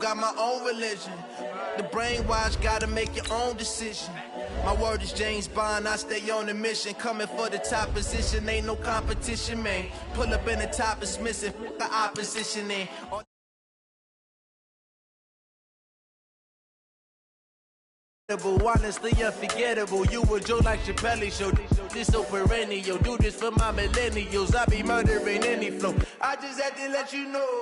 Got my own religion. The brainwash gotta make your own decision. My word is James Bond, I stay on a mission. Coming for the top position, ain't no competition, man. Pull up in the top is missing, the opposition in. Honestly unforgettable. You a joke like Chappelle show. This so perennial. Do this for my millennials. I be murdering any flow. I just had to let you know.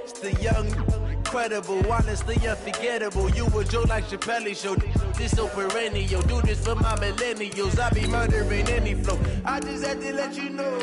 It's the young, incredible, honestly unforgettable. You a joke like Chappelle show. This so perennial. Do this for my millennials. I be murdering any flow. I just had to let you know.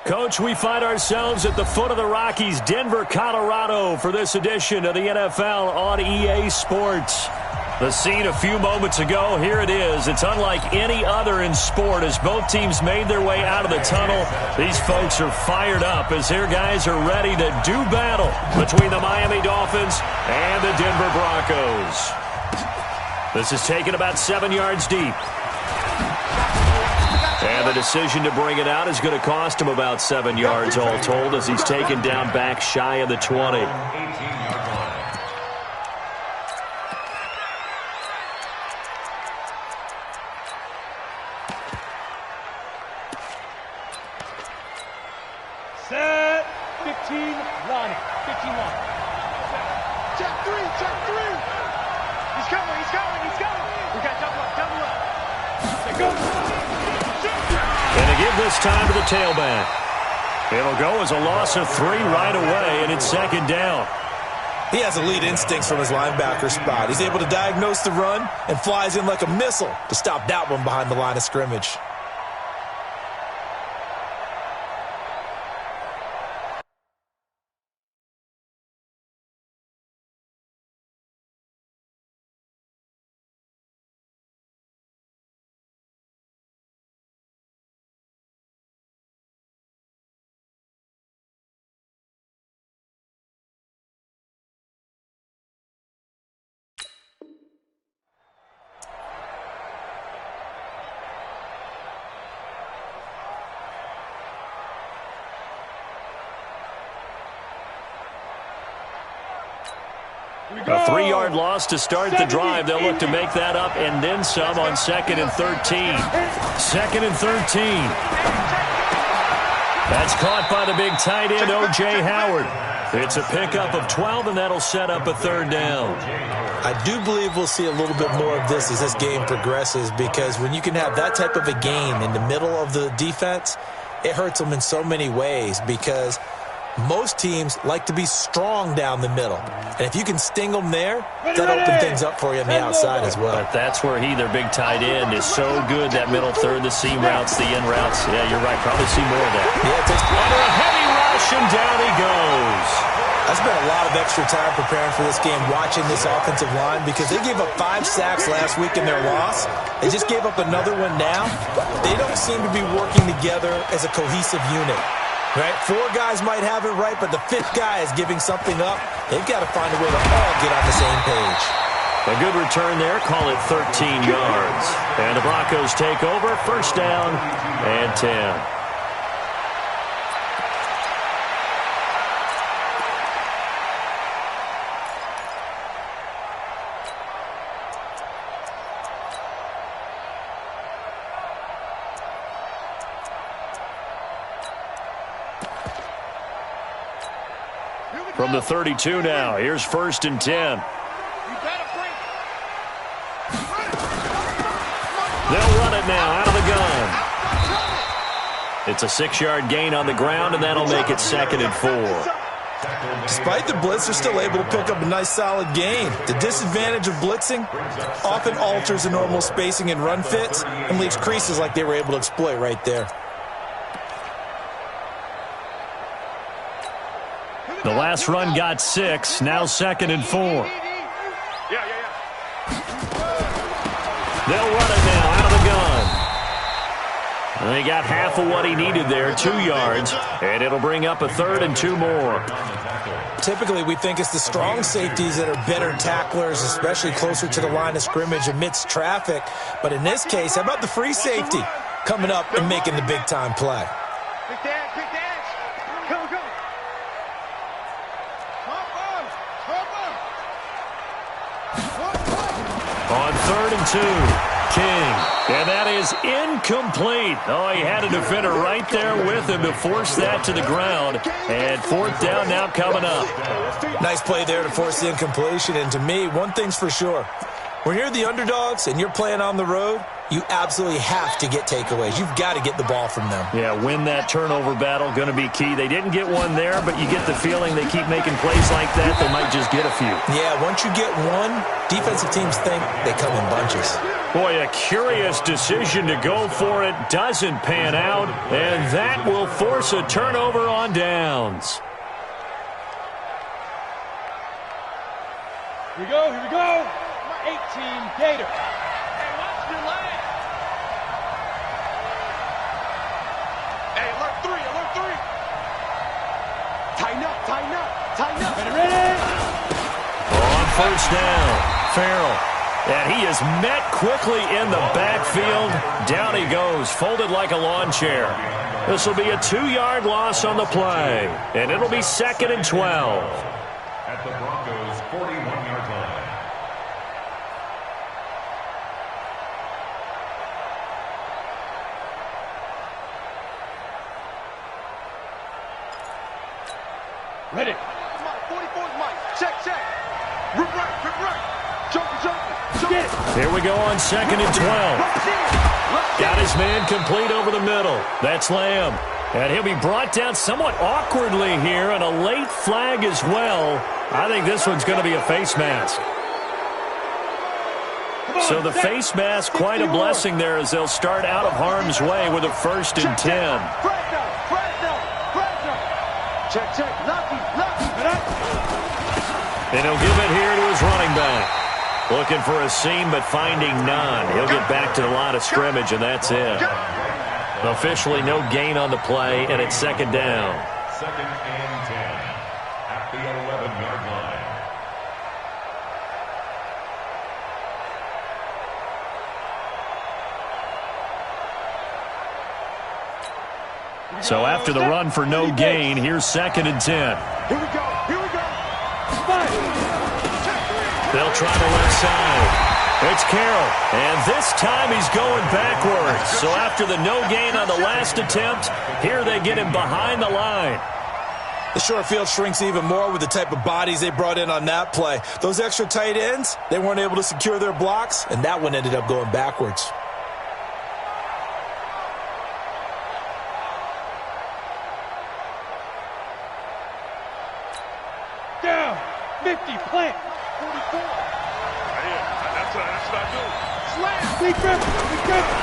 Coach, we find ourselves at the foot of the Rockies, Denver, Colorado, for this edition of the NFL on EA Sports. The scene a few moments ago, here it is. It's unlike any other in sport as both teams made their way out of the tunnel. These folks are fired up as their guys are ready to do battle between the Miami Dolphins and the Denver Broncos. This is taken about 7 yards deep. And the decision to bring it out is going to cost him about 7 yards all told as he's taken down back shy of the 20. Set. 15 line. 15 line. Check three. He's coming. We got double up. There goes. And they give this time to the tailback. It'll go as a loss of 3 right away, and it's second down. He has elite instincts from his linebacker spot. He's able to diagnose the run and flies in like a missile to stop that one behind the line of scrimmage. A 3-yard loss to start the drive. They'll look to make that up and then some on 2nd and 13. 2nd and 13. That's caught by the big tight end, O.J. Howard. It's a pickup of 12, and that'll set up a 3rd down. I do believe we'll see a little bit more of this as this game progresses, because when you can have that type of a gain in the middle of the defense, it hurts them in so many ways, because most teams like to be strong down the middle. And if you can sting them there, that'll open things up for you on the outside as well. But that's where their big tight end, is so good, that middle third, the seam routes, the in routes. Yeah, you're right. Probably see more of that. Yeah, under a heavy rush, and down he goes. I spent a lot of extra time preparing for this game, watching this offensive line, because they gave up 5 sacks last week in their loss. They just gave up another one now. They don't seem to be working together as a cohesive unit. Right? 4 guys might have it right, but the 5th guy is giving something up. They've got to find a way to all get on the same page. A good return there. Call it 13 yards. And the Broncos take over. 1st down and 10. From the 32 now. Here's 1st and 10. They'll run it now out of the gun. It's a 6-yard gain on the ground, and that'll make it 2nd and 4. Despite the blitz, they're still able to pick up a nice solid gain. The disadvantage of blitzing often alters the normal spacing and run fits and leaves creases like they were able to exploit right there. The last run got 6, now 2nd and 4. They'll run it now out of the gun. And he got half of what he needed there, 2 yards, and it'll bring up a 3rd and 2 more. Typically, we think it's the strong safeties that are better tacklers, especially closer to the line of scrimmage amidst traffic. But in this case, how about the free safety coming up and making the big-time play? Quick dash. Go. On 3rd and 2, King. And that is incomplete. Oh, he had a defender right there with him to force that to the ground. And 4th down now coming up. Nice play there to force the incompletion. And to me, one thing's for sure. When you're the underdogs and you're playing on the road, you absolutely have to get takeaways. You've got to get the ball from them. Yeah, win that turnover battle, going to be key. They didn't get one there, but you get the feeling they keep making plays like that, they might just get a few. Yeah, once you get one, defensive teams think they come in bunches. Boy, a curious decision to go for it doesn't pan out, and that will force a turnover on downs. Here we go. 18 Gator. Hey, watch your leg. Hey, alert 3. Tighten up. Ready. On 1st down, Farrell. And he is met quickly in the backfield. Down he goes, folded like a lawn chair. This will be a 2-yard loss on the play, and it'll be 2nd and 12. At the Broncos' 41-yard line. Ready. 44's Mike. Check. Rip right. Jump. Get it. Here we go on 2nd and 12. Got his man complete over the middle. That's Lamb. And he'll be brought down somewhat awkwardly here, and a late flag as well. I think this one's going to be a face mask. So the face mask, quite a blessing there as they'll start out of harm's way with a 1st and 10. Check. Lucky. And he'll give it here to his running back. Looking for a seam, but finding none. He'll get back to the line of scrimmage, and that's it. Officially no gain on the play, and it's 2nd down. 2nd and 10 at the 11-yard line. So after the run for no gain, here's 2nd and 10. Here we go. They'll try the left side. It's Carroll, and this time he's going backwards. So after the no gain on the last attempt, here they get him behind the line. The short field shrinks even more with the type of bodies they brought in on that play. Those extra tight ends, they weren't able to secure their blocks, and that one ended up going backwards. Down. 50. Plant. 44. That's what I do. Slam. Big grip.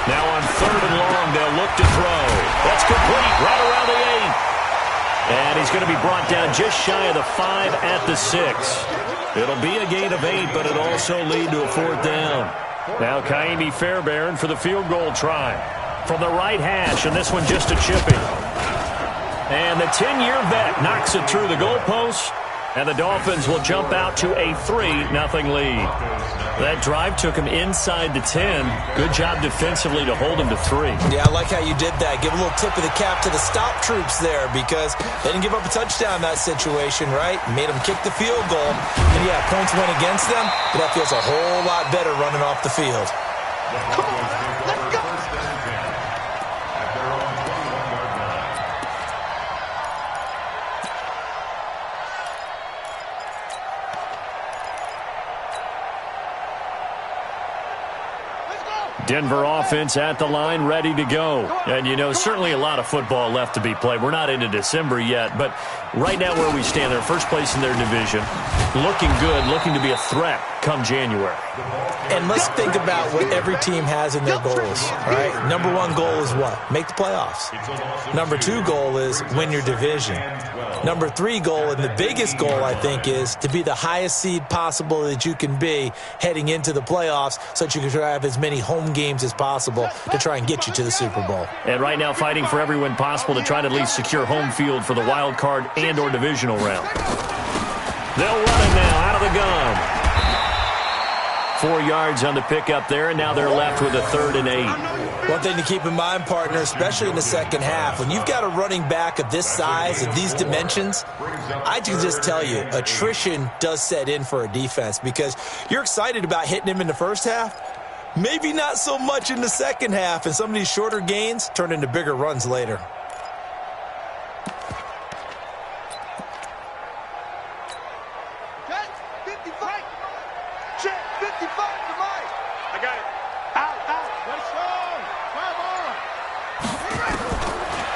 Now on 3rd and long, they'll look to throw. That's complete right around the 8. And he's going to be brought down just shy of the 5 at the 6. It'll be a gain of 8, but it'll also lead to a 4th down. Now Kaimi Fairbairn for the field goal try. From the right hash, and this one just a chipping. And the 10-year vet knocks it through the goalpost. And the Dolphins will jump out to a 3-0 lead. That drive took him inside the 10. Good job defensively to hold him to 3. Yeah, I like how you did that. Give a little tip of the cap to the stop troops there because they didn't give up a touchdown in that situation, right? Made them kick the field goal. And, yeah, points went against them, but that feels a whole lot better running off the field. Come on, let's go. Denver offense at the line, ready to go. And, you know, certainly a lot of football left to be played. We're not into December yet, but right now where we stand, they're first place in their division, looking good, looking to be a threat come January. And let's think about what every team has in their goals, all right? Number one goal is what? Make the playoffs. Number two goal is win your division. Number three goal, and the biggest goal, I think, is to be the highest seed possible that you can be heading into the playoffs so that you can try to have as many home games as possible to try and get you to the Super Bowl. And right now fighting for every win possible to try to at least secure home field for the wild card and or divisional round. They'll run it now out of the gun. 4 yards on the pickup there, and now they're left with a 3rd and 8. One thing to keep in mind, partner, especially in the second half, when you've got a running back of this size, of these dimensions, I can just tell you, attrition does set in for a defense because you're excited about hitting him in the first half, maybe not so much in the second half, and some of these shorter gains turn into bigger runs later.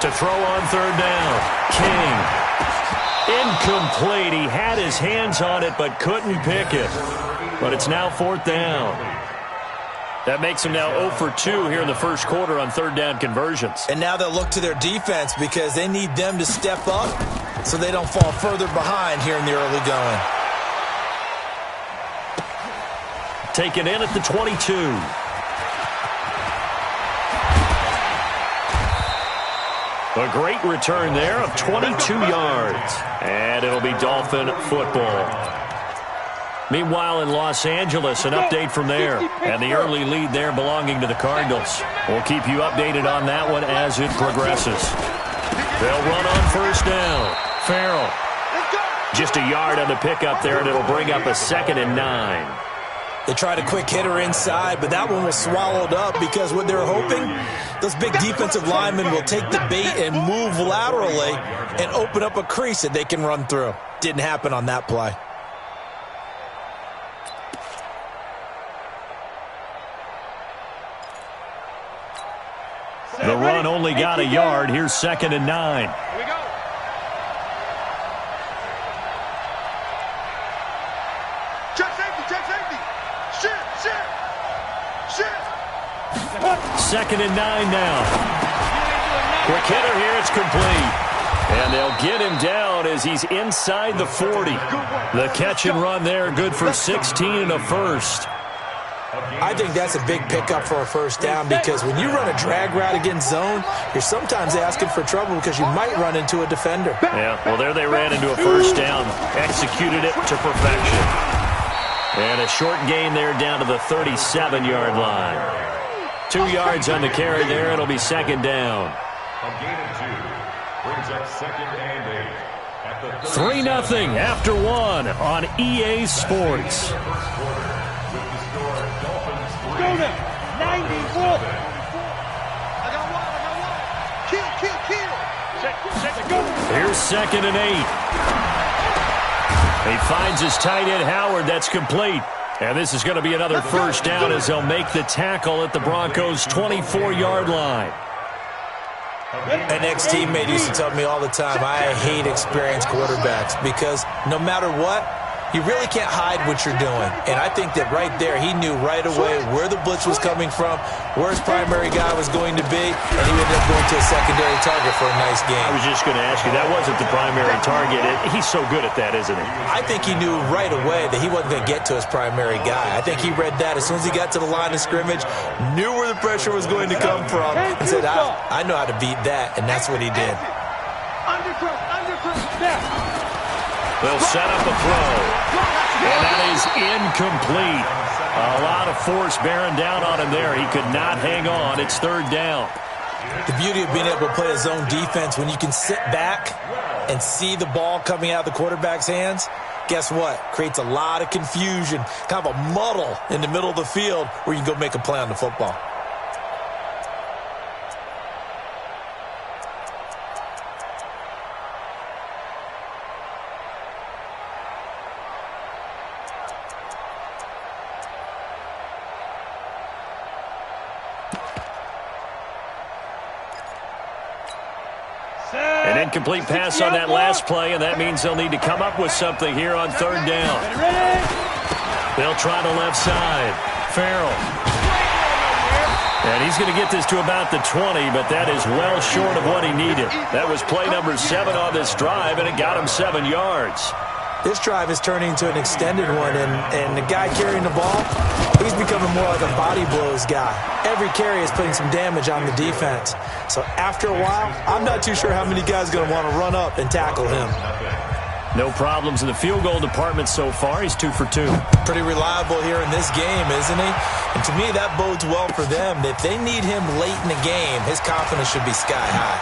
To throw on 3rd down. King. Incomplete. He had his hands on it but couldn't pick it. But it's now 4th down. That makes him now 0 for 2 here in the first quarter on 3rd down conversions. And now they'll look to their defense because they need them to step up so they don't fall further behind here in the early going. Taken in at the 22. A great return there of 22 yards. And it'll be Dolphin football. Meanwhile, in Los Angeles, an update from there. And the early lead there belonging to the Cardinals. We'll keep you updated on that one as it progresses. They'll run on 1st down. Farrell. Just a yard on the pickup there, and it'll bring up a 2nd and 9. They tried a quick hitter inside, but that one was swallowed up because what they were hoping, those big defensive linemen will take the bait and move laterally and open up a crease that they can run through. Didn't happen on that play. The run only got a yard. Here's 2nd and 9. Here we go. Check safety. Shit. 2nd and 9 now. Quick hitter here. It's complete. And they'll get him down as he's inside the 40. The catch and run there, good for 16 and a first. I think that's a big pickup for a 1st down because when you run a drag route against zone, you're sometimes asking for trouble because you might run into a defender. Yeah, well, there they ran into a 1st down. Executed it to perfection. And a short gain there down to the 37-yard line. 2 yards on the carry there. It'll be 2nd down. A gain of 2 brings up 2nd and 8 at the 3-0 after 1 on EA Sports. Go now. 94. I got one. Kill. Go. Here's 2nd and 8. He finds his tight end, Howard. That's complete. And this is going to be another 1st down as they'll make the tackle at the Broncos' 24-yard line. An ex-teammate used to tell me all the time, I hate experienced quarterbacks because no matter what, you really can't hide what you're doing. And I think that right there, he knew right away where the blitz was coming from, where his primary guy was going to be, and he ended up going to a secondary target for a nice game. I was just going to ask you, that wasn't the primary target. He's so good at that, isn't he? I think he knew right away that he wasn't going to get to his primary guy. I think he read that as soon as he got to the line of scrimmage, knew where the pressure was going to come from, and said, I know how to beat that, and that's what he did. They'll set up a throw. And that is incomplete. A lot of force bearing down on him there. He could not hang on. It's 3rd down. The beauty of being able to play a zone defense when you can sit back and see the ball coming out of the quarterback's hands, guess what? Creates a lot of confusion, kind of a muddle in the middle of the field where you can go make a play on the football. incomplete pass on that last play, and that means they'll need to come up with something here on third down. They'll try the left side. Farrell. And he's going to get this to about the 20, but that is well short of what he needed. That was play number 7 on this drive, and it got him 7 yards. This drive is turning into an extended one, and the guy carrying the ball, he's becoming more like a body blows guy. Every carry is putting some damage on the defense. So after a while, I'm not too sure how many guys are going to want to run up and tackle him. No problems in the field goal department so far. He's 2 for 2. Pretty reliable here in this game, isn't he? And to me, that bodes well for them. If they need him late in the game, his confidence should be sky high.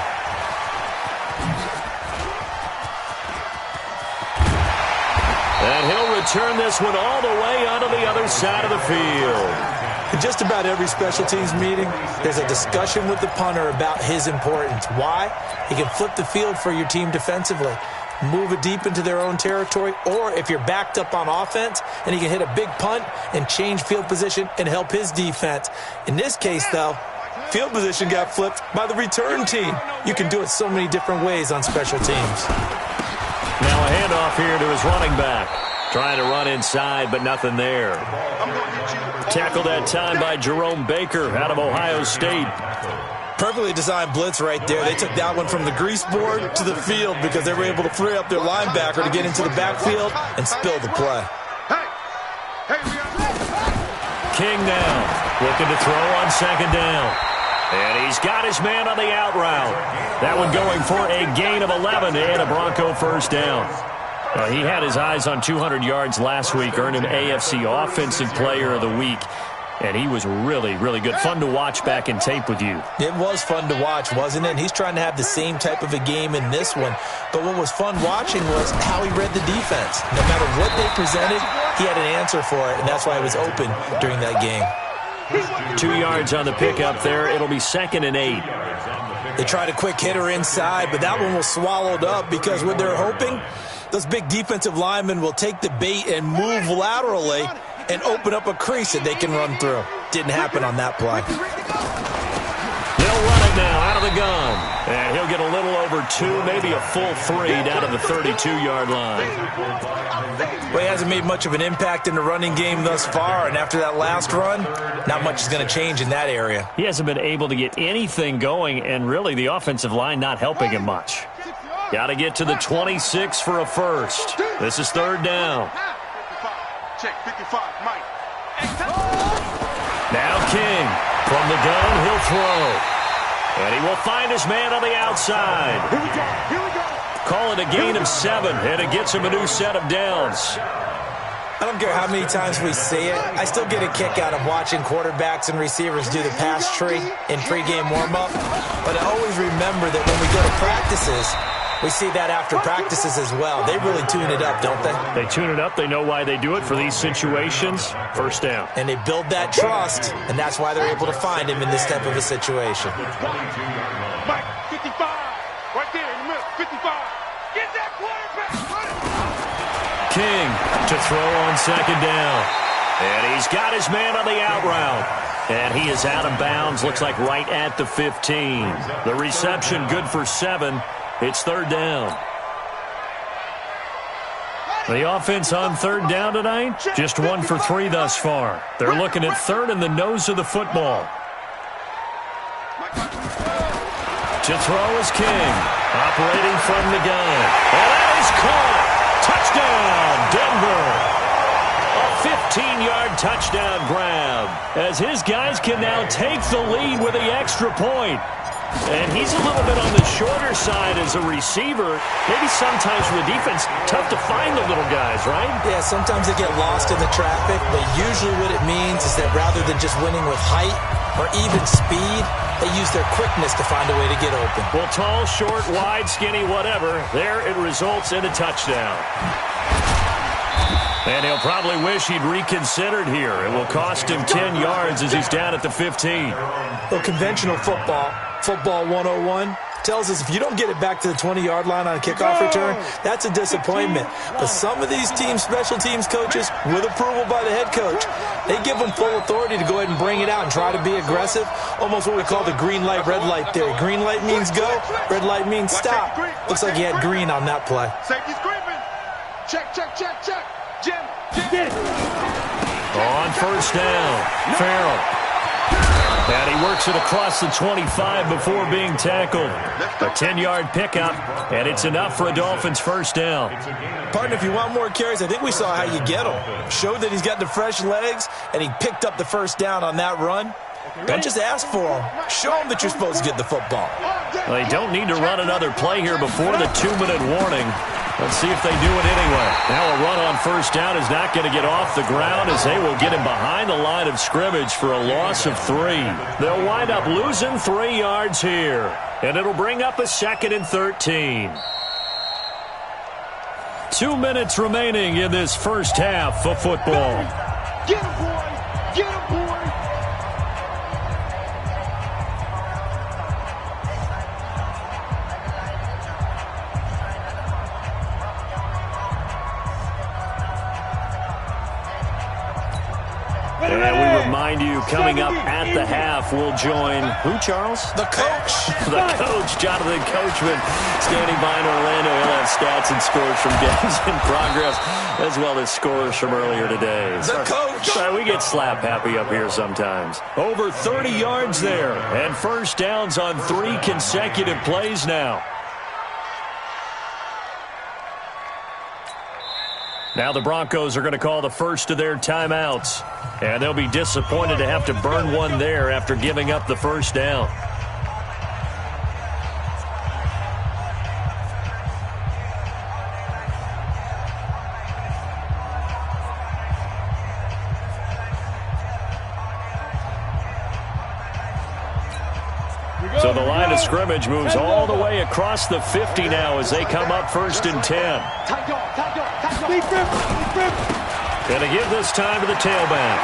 And he'll return this one all the way onto the other side of the field. In just about every special teams meeting, there's a discussion with the punter about his importance. Why? He can flip the field for your team defensively, move it deep into their own territory, or if you're backed up on offense, and he can hit a big punt and change field position and help his defense. In this case, though, field position got flipped by the return team. You can do it so many different ways on special teams. Now a handoff here to his running back. Trying to run inside, but nothing there. Tackled that time by Jerome Baker out of Ohio State. Perfectly designed blitz right there. They took that one from the grease board to the field because they were able to free up their linebacker to get into the backfield and spill the play. King now, looking to throw on second down. And he's got his man on the out route. That one going for a gain of 11 and a Bronco first down. He had his eyes on 200 yards last week, earned him AFC Offensive Player of the Week. And he was really, really good. Fun to watch back in tape with you. It was fun to watch, wasn't it? And he's trying to have the same type of a game in this one. But what was fun watching was how he read the defense. No matter what they presented, he had an answer for it, and that's why it was open during that game. 2 yards on the pickup there. It'll be 2nd and 8. They tried a quick hitter inside, but that one was swallowed up because what they're hoping, those big defensive linemen will take the bait and move laterally and open up a crease that they can run through. Didn't happen on that play. They'll run it now out of the gun. And he'll get a little over 2, maybe a full 3 down to the 32-yard line. Well, he hasn't made much of an impact in the running game thus far, and after that last run, not much is going to change in that area. He hasn't been able to get anything going, and really the offensive line not helping him much. Got to get to the 26 for a first. This is third down. Now King from the gun, he'll throw. And he will find his man on the outside. Here we go. Call it a gain of 7, and it gets him a new set of downs. I don't care how many times we see it. I still get a kick out of watching quarterbacks and receivers do the pass tree in pregame warm-up. But I always remember that when we go to practices, we see that after practices as well. They really tune it up, don't they? They tune it up. They know why they do it for these situations. First down. And they build that trust, and that's why they're able to find him in this type of a situation. Mike, 55. Right there in the middle. 55. Get that quarterback. King to throw on second down. And he's got his man on the out route. And he is out of bounds. Looks like right at the 15. The reception good for 7. It's third down. The offense on third down tonight, just 1 for 3 thus far. They're looking at third in the nose of the football. To throw is King, operating from the gun. And that is caught. Touchdown, Denver. A 15-yard touchdown grab as his guys can now take the lead with the extra point. And he's a little bit on the shorter side as a receiver. Maybe sometimes for the defense, tough to find the little guys, right? Yeah, sometimes they get lost in the traffic, but usually what it means is that rather than just winning with height or even speed, they use their quickness to find a way to get open. Well, tall, short, wide, skinny, whatever, there it results in a touchdown. And he'll probably wish he'd reconsidered here. It will cost him 10 yards as he's down at the 15. Well, conventional football 101, tells us if you don't get it back to the 20-yard line on a kickoff return, that's a disappointment. But some of these special teams coaches, with approval by the head coach, they give them full authority to go ahead and bring it out and try to be aggressive, almost what we call the green light, red light theory. Green light means go, red light means stop. Looks like he had green on that play. Safety's creeping. Check, check, check, check. Jim. On first down, Farrell. And he works it across the 25 before being tackled. A 10-yard pickup, and it's enough for a Dolphins first down. Partner, if you want more carries, I think we saw how you get them. Showed that he's got the fresh legs, and he picked up the first down on that run. Don't just ask for them. Show them that you're supposed to get the football. Well, they don't need to run another play here before the 2-minute warning. Let's see if they do it anyway. Now a run on first down is not going to get off the ground as they will get him behind the line of scrimmage for a loss of 3. They'll wind up losing 3 yards here, and it'll bring up a 2nd and 13. 2 minutes remaining in this first half of football. Get him, boy. Get him, boy. And we remind you, coming up at the half, we'll join who, Charles? The coach. The coach, Jonathan Coachman, standing by in Orlando. He'll have stats and scores from games in progress, as well as scores from earlier today. The coach. Sorry, we get slap happy up here sometimes. Over 30 yards there, and first downs on 3 consecutive plays now. Now the Broncos are going to call the first of their timeouts, and they'll be disappointed to have to burn one there after giving up the first down. So the line of scrimmage moves all the way across the 50 now as they come up 1st and 10. Going to give this time to the tailback.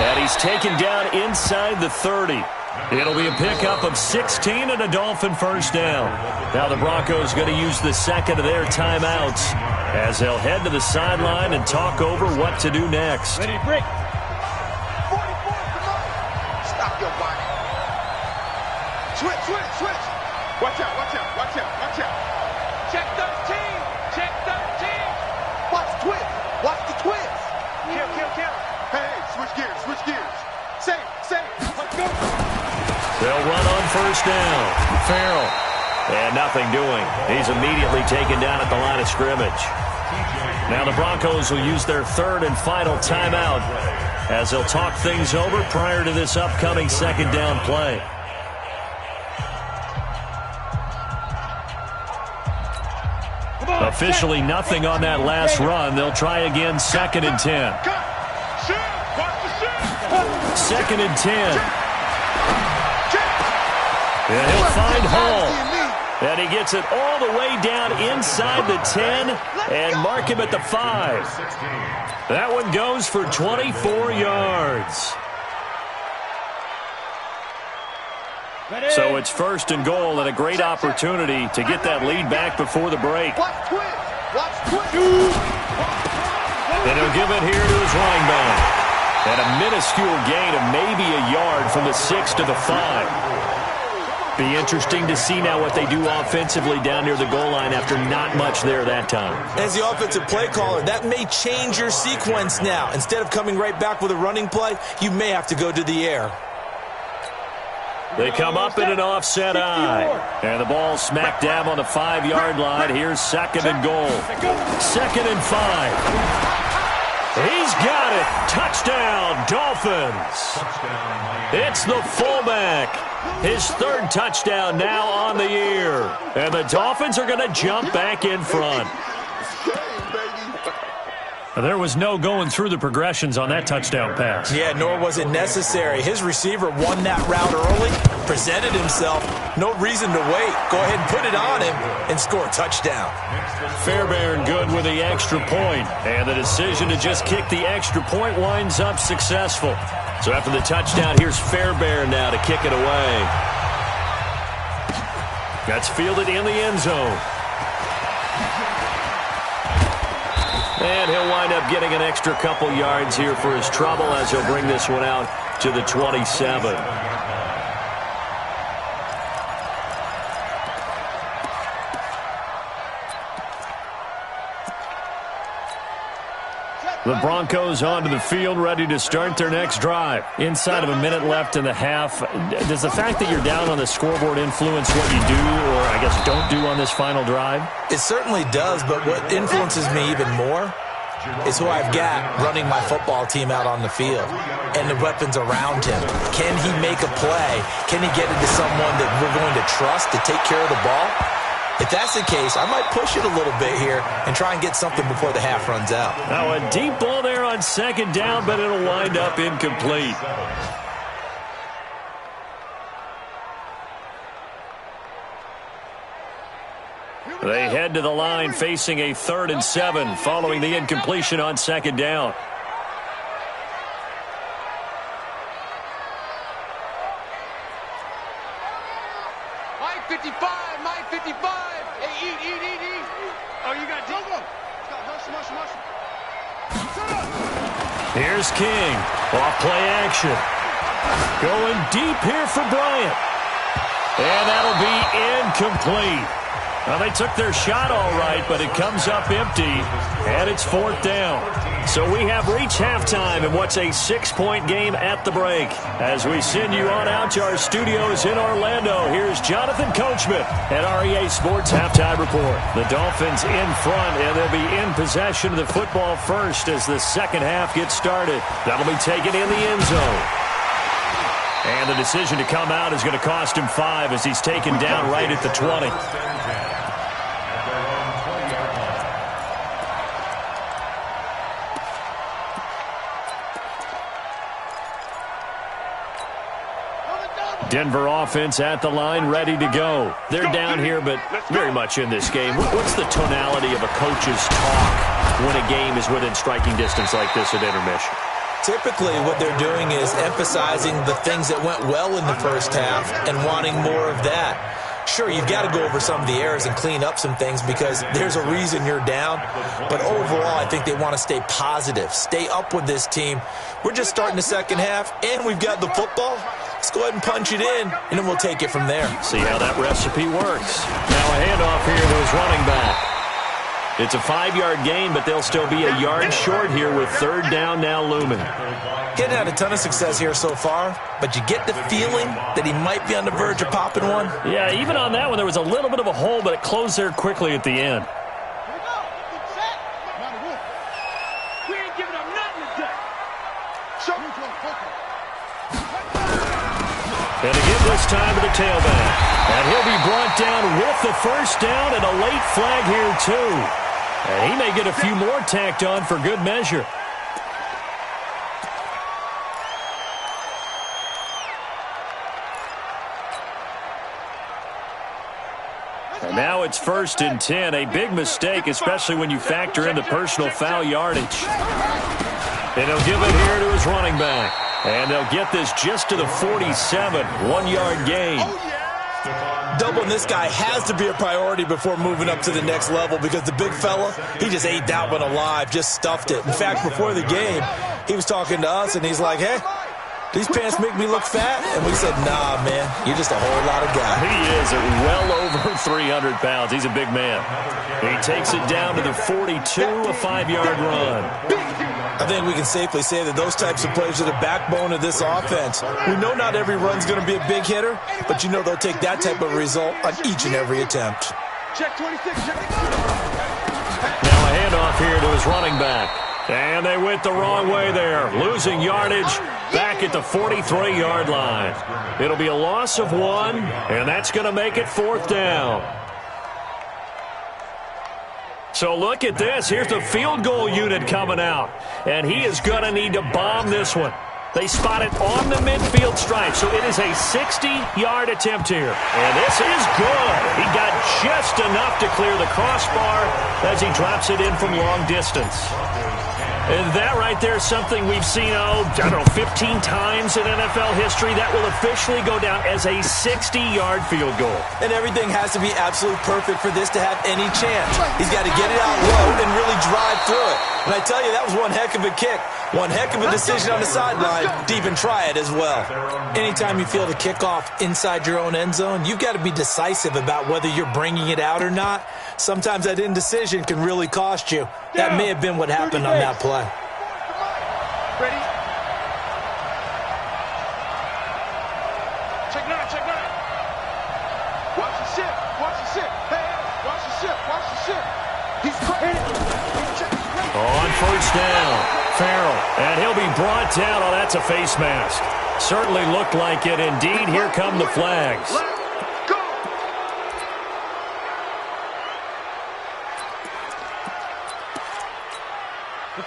And he's taken down inside the 30. It'll be a pickup of 16 and a Dolphin first down. Now the Broncos going to use the second of their timeouts as they'll head to the sideline and talk over what to do next. Ready, break. 44, come on. Stop your body. Switch, switch, switch. Watch out, watch out, watch out, watch out. Check 13. Check 13. Watch twist. Watch the twist. Kill, kill, kill. Hey, switch gears, switch gears. Safe, safe. Let's go. They'll run on first down. Farrell. And nothing doing. He's immediately taken down at the line of scrimmage. Now the Broncos will use their 3rd and final timeout as they'll talk things over prior to this upcoming 2nd down play. Officially nothing on that last run. They'll try again 2nd and 10. 2nd and 10. And he'll find Hall. And he gets it all the way down inside the 10 and mark him at the 5. That one goes for 24 yards. So it's 1st and goal and a great opportunity to get that lead back before the break. And he'll give it here to his running back. And a minuscule gain of maybe a yard from the 6 to the 5. Be interesting to see now what they do offensively down near the goal line after not much there that time. As the offensive play caller, that may change your sequence now. Instead of coming right back with a running play, you may have to go to the air. They come up in an offset eye. And the ball smack dab on the 5-yard line. Here's 2nd and goal. 2nd and 5. He's got it. Touchdown, Dolphins. It's the fullback. His 3rd touchdown now on the year. And the Dolphins are going to jump back in front. There was no going through the progressions on that touchdown pass. Yeah, nor was it necessary. His receiver won that route early, presented himself. No reason to wait. Go ahead and put it on him and score a touchdown. Fairbairn good with the extra point. And the decision to just kick the extra point winds up successful. So after the touchdown, here's Fairbairn now to kick it away. That's fielded in the end zone. And he'll wind up getting an extra couple yards here for his trouble as he'll bring this one out to the 27. The Broncos onto the field, ready to start their next drive. Inside of a minute left in the half, does the fact that you're down on the scoreboard influence what you do, or I guess don't do on this final drive? It certainly does, but what influences me even more is who I've got running my football team out on the field and the weapons around him. Can he make a play? Can he get it to someone that we're going to trust to take care of the ball? If that's the case, I might push it a little bit here and try and get something before the half runs out. Now a deep ball there on second down, but it'll wind up incomplete. They head to the line facing a 3rd and 7 following the incompletion on second down. Mike 55, Mike 55. Hey, eat. Oh, you got Jogo. Here's King. Off play action. Going deep here for Bryant. And that'll be incomplete. Well, they took their shot all right, but it comes up empty, and it's 4th down. So we have reached halftime in what's a 6-point game at the break. As we send you on out to our studios in Orlando, here's Jonathan Coachman at REA Sports Halftime Report. The Dolphins in front, and they'll be in possession of the football first as the second half gets started. That'll be taken in the end zone. And the decision to come out is going to cost him 5 as he's taken down right at the 20. Denver offense at the line, ready to go. They're down here, but very much in this game. What's the tonality of a coach's talk when a game is within striking distance like this at intermission? Typically, what they're doing is emphasizing the things that went well in the first half and wanting more of that. Sure, you've got to go over some of the errors and clean up some things because there's a reason you're down. But overall, I think they want to stay positive, stay up with this team. We're just starting the second half, and we've got the football. Let's go ahead and punch it in, and then we'll take it from there. See how that recipe works. Now a handoff here to his running back. It's a 5-yard gain, but they'll still be a yard short here with 3rd down now looming. He hadn't had a ton of success here so far, but you get the feeling that he might be on the verge of popping one. Yeah, even on that one, there was a little bit of a hole, but it closed there quickly at the end. We ain't giving up nothing today. And again this time to the tailback. And he'll be brought down with the first down and a late flag here too. And he may get a few more tacked on for good measure. And now it's 1st and 10. A big mistake, especially when you factor in the personal foul yardage. And he'll give it here to his running back. And they'll get this just to the 47. 1-yard gain. Doubling this guy has to be a priority before moving up to the next level because the big fella, he just ate that one alive, just stuffed it. In fact, before the game, he was talking to us, and he's like, hey, these pants make me look fat? And we said, nah, man, you're just a whole lot of guy. He is at well over 300 pounds. He's a big man. He takes it down to the 42, a 5-yard run. I think we can safely say that those types of plays are the backbone of this offense. We know not every run's going to be a big hitter, but you know they'll take that type of result on each and every attempt. Check 26, check. Now a handoff here to his running back. And they went the wrong way there, losing yardage back at the 43-yard line. It'll be a loss of 1, and that's going to make it 4th down. So look at this. Here's the field goal unit coming out, and he is going to need to bomb this one. They spot it on the midfield stripe, so it is a 60-yard attempt here. And this is good. He got just enough to clear the crossbar as he drops it in from long distance. And that right there is something we've seen, I don't know, 15 times in NFL history. That will officially go down as a 60-yard field goal. And everything has to be absolutely perfect for this to have any chance. He's got to get it out low and really drive through it. And I tell you, that was one heck of a kick. One heck of a decision on the sideline to even try it as well. Anytime you feel the kickoff inside your own end zone, you've got to be decisive about whether you're bringing it out or not. Sometimes that indecision can really cost you. That may have been what happened on that play. Ready? Check nine, check nine. Watch the ship, watch the ship. Hey, watch the ship, watch the ship. He's crazy. On first down, Farrell, and he'll be brought down. Oh, that's a face mask. Certainly looked like it. Indeed, here come the flags.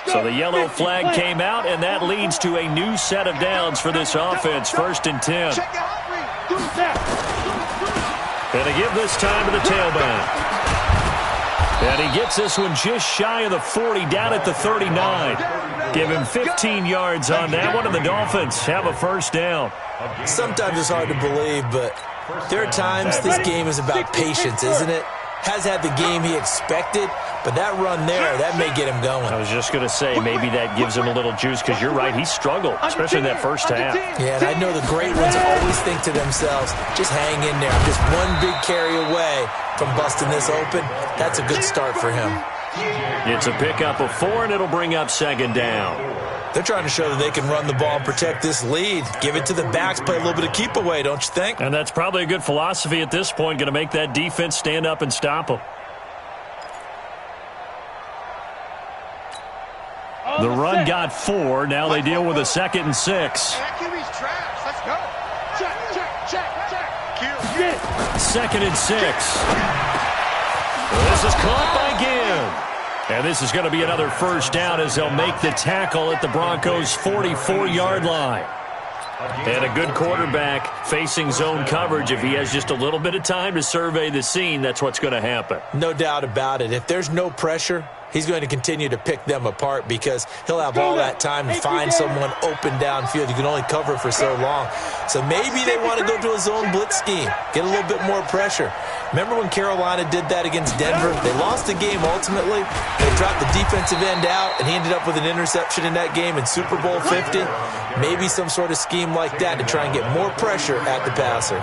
So the yellow flag came out, and that leads to a new set of downs for this offense. 1st and 10. And they give this time to the tailback. And he gets this one just shy of the 40, down at the 39. Give him 15 yards on that one, and the Dolphins have a first down. Sometimes it's hard to believe, but there are times this game is about patience, isn't it? Has had the game he expected, but that run there, that may get him going. I was just going to say, maybe that gives him a little juice, because you're right, he struggled, especially in that first half. Yeah, and I know the great ones always think to themselves, just hang in there. I'm just one big carry away from busting this open. That's a good start for him. It's a pickup of 4, and it'll bring up 2nd down. They're trying to show that they can run the ball and protect this lead. Give it to the backs, play a little bit of keep away, don't you think? And that's probably a good philosophy at this point, going to make that defense stand up and stop them. The run got 4. Now they deal with a 2nd and 6. Let's go. Check, check, check, check. 2nd and 6. This is caught by Gibb. And this is going to be another first down as they'll make the tackle at the Broncos' 44-yard line. And a good quarterback facing zone coverage. If he has just a little bit of time to survey the scene, that's what's going to happen. No doubt about it. If there's no pressure, he's going to continue to pick them apart because he'll have all that time to find someone open downfield. You can only cover for so long. So maybe they want to go to a zone blitz scheme, get a little bit more pressure. Remember when Carolina did that against Denver? They lost the game ultimately. They dropped the defensive end out, and he ended up with an interception in that game in Super Bowl 50. Maybe some sort of scheme like that to try and get more pressure at the passer.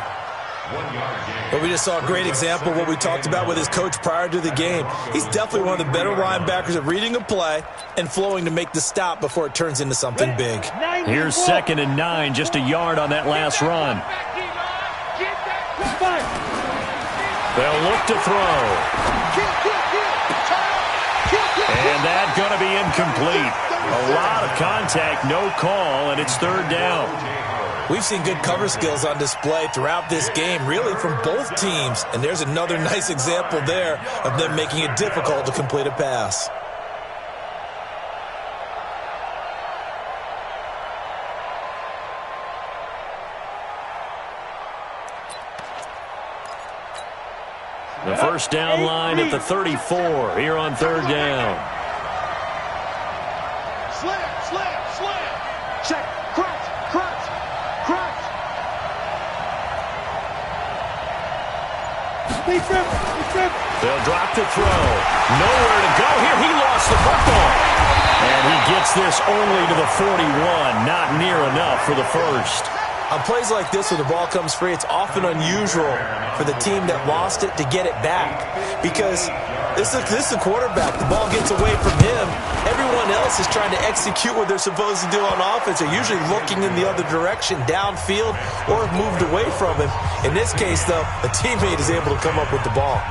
But we just saw a great example of what we talked about with his coach prior to the game. He's definitely one of the better linebackers at reading a play and flowing to make the stop before it turns into something big. Here's 2nd and 9, just a yard on that last run. They'll look to throw. And that's going to be incomplete. A lot of contact, no call, and it's 3rd down. We've seen good cover skills on display throughout this game, really from both teams. And there's another nice example there of them making it difficult to complete a pass. The first down line at the 34 here on 3rd down. Slam, slam, slam. Check, crunch, crunch, crunch. They'll drop to throw. Nowhere to go here. He lost the football. And he gets this only to the 41. Not near enough for the first. On plays like this where the ball comes free, it's often unusual for the team that lost it to get it back. Because this is a quarterback. The ball gets away from him. Everyone else is trying to execute what they're supposed to do on offense. They're usually looking in the other direction, downfield, or have moved away from him. In this case, though, a teammate is able to come up with the ball.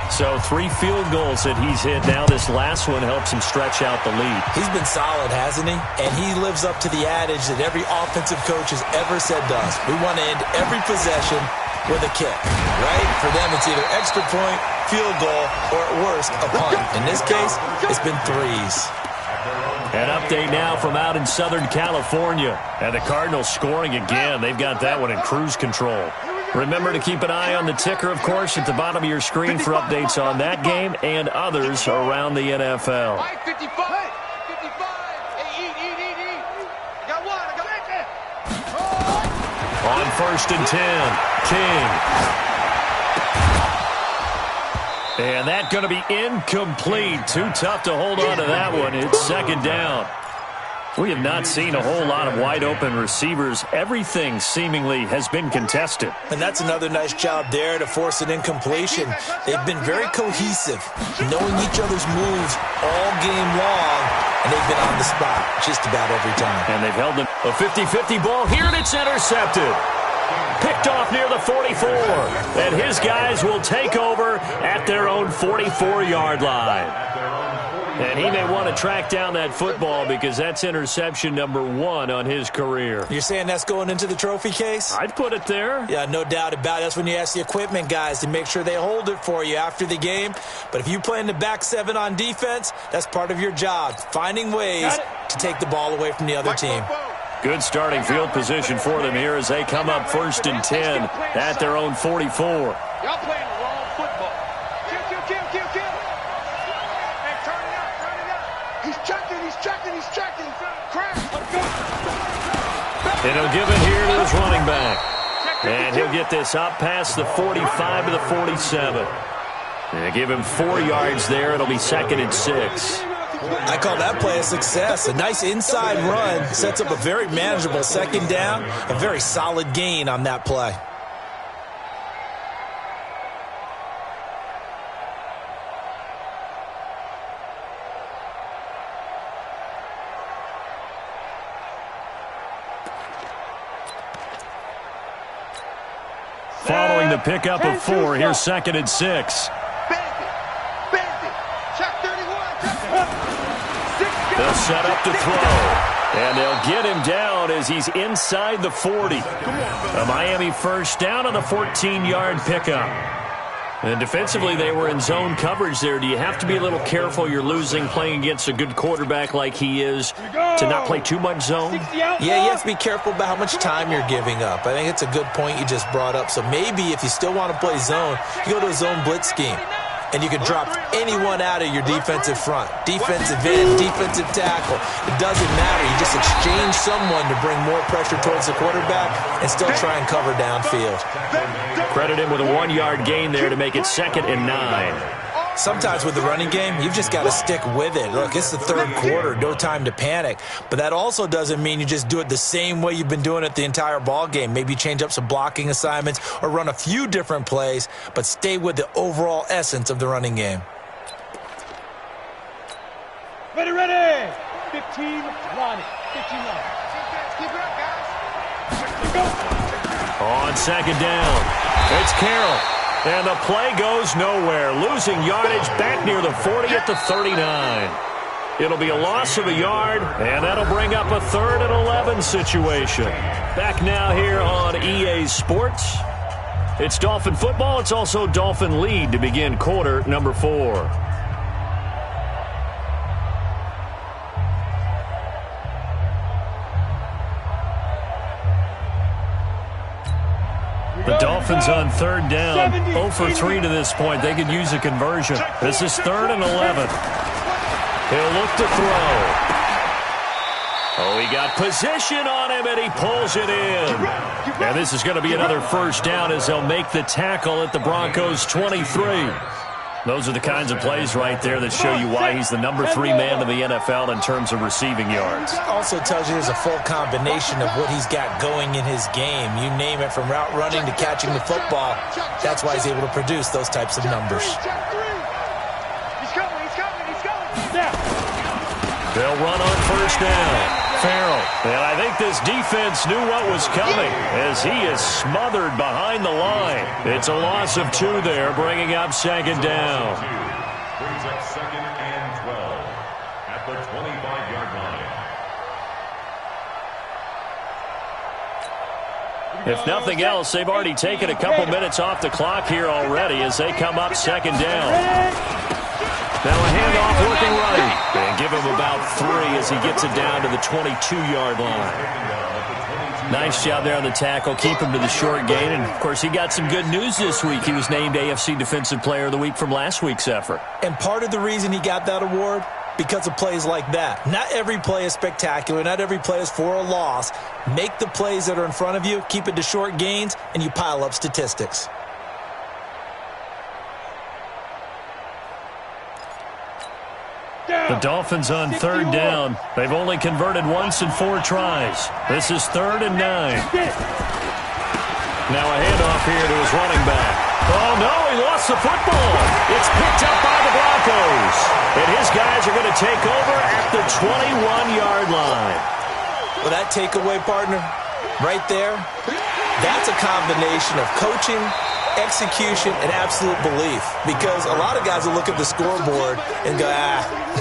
So 3 field goals that he's hit. Now this last one helps him stretch out the lead. He's been solid, hasn't he? And he lives up to the adage that every offensive coach has ever said to us. We want to end every possession with a kick, right? For them, it's either extra point, field goal, or at worst, a punt. In this case, it's been 3s. An update now from out in Southern California. And the Cardinals scoring again. They've got that one in cruise control. Remember to keep an eye on the ticker, of course, at the bottom of your screen for updates on that game and others around the NFL. 55. On 1st and 10, King. And that's going to be incomplete. Too tough to hold on to that one. It's 2nd down. We have not seen a whole lot of wide-open receivers. Everything seemingly has been contested. And that's another nice job there to force an incompletion. They've been very cohesive, knowing each other's moves all game long, and they've been on the spot just about every time. And they've held a 50-50 ball here, and it's intercepted. Picked off near the 44. And his guys will take over at their own 44-yard line. And he may want to track down that football because that's interception number 1 on his career. You're saying that's going into the trophy case? I'd put it there. Yeah, no doubt about it. That's when you ask the equipment guys to make sure they hold it for you after the game. But if you play in the back 7 on defense, that's part of your job, finding ways to take the ball away from the other team. Good starting field position for them here as they come up 1st and 10 at their own 44. Y'all playing the wrong football. Kill. Hey, turn it out. He's checking. Crash. And he'll give it here to his running back. And he'll get this up past the 45 to the 47. And give him 4 yards there. It'll be 2nd and 6. I call that play a success. A nice inside run sets up a very manageable 2nd down. A very solid gain on that play. Following the pickup of 4, here's 2nd and 6. They'll set up to throw. And they'll get him down as he's inside the 40. A Miami 1st down on the 14-yard pickup. And defensively, they were in zone coverage there. Do you have to be a little careful? You're losing playing against a good quarterback like he is to not play too much zone? Yeah, you have to be careful about how much time you're giving up. I think it's a good point you just brought up. So maybe if you still want to play zone, you go to a zone blitz scheme. And you can drop anyone out of your defensive front. Defensive end, defensive tackle. It doesn't matter. You just exchange someone to bring more pressure towards the quarterback and still try and cover downfield. Credit him with a 1-yard gain there to make it 2nd and 9. Sometimes with the running game, you've just got to stick with it. Look, it's the 3rd quarter, no time to panic. But that also doesn't mean you just do it the same way you've been doing it the entire ball game. Maybe change up some blocking assignments or run a few different plays, but stay with the overall essence of the running game. Ready. 15 line. Keep it up, guys. On 2nd down, it's Carroll. And the play goes nowhere. Losing yardage back near the 40 at the 39. It'll be a loss of a yard, and that'll bring up a 3rd and 11 situation. Back now here on EA Sports. It's Dolphin football. It's also Dolphin lead to begin quarter number 4. The Dolphins on 3rd down, 0 for 3 to this point. They could use a conversion. This is 3rd and 11. He'll look to throw. Oh, he got position on him, and he pulls it in. And this is going to be another 1st down as they'll make the tackle at the Broncos' 23. Those are the kinds of plays right there that show you why he's the number 3 man in the NFL in terms of receiving yards. Also tells you there's a full combination of what he's got going in his game. You name it, from route running to catching the football. That's why he's able to produce those types of numbers. He's coming. They'll run on 1st down. Farrell. And I think this defense knew what was coming as he is smothered behind the line. It's a loss of 2 there, bringing up 2nd down. Brings up 2nd and 12 at the 25-yard line. If nothing else, they've already taken a couple minutes off the clock here already as they come up 2nd down. Now a handoff working right. And give him about 3 as he gets it down to the 22-yard line. Nice job there on the tackle. Keep him to the short gain. And, of course, he got some good news this week. He was named AFC Defensive Player of the Week from last week's effort. And part of the reason he got that award, because of plays like that. Not every play is spectacular. Not every play is for a loss. Make the plays that are in front of you, keep it to short gains, and you pile up statistics. The Dolphins on third down. They've only converted once in 4 tries. This is 3rd and 9. Now a handoff here to his running back. Oh, no, he lost the football. It's picked up by the Broncos. And his guys are going to take over at the 21-yard line. Well, that takeaway, partner, right there, that's a combination of coaching, execution, and absolute belief. Because a lot of guys will look at the scoreboard and go,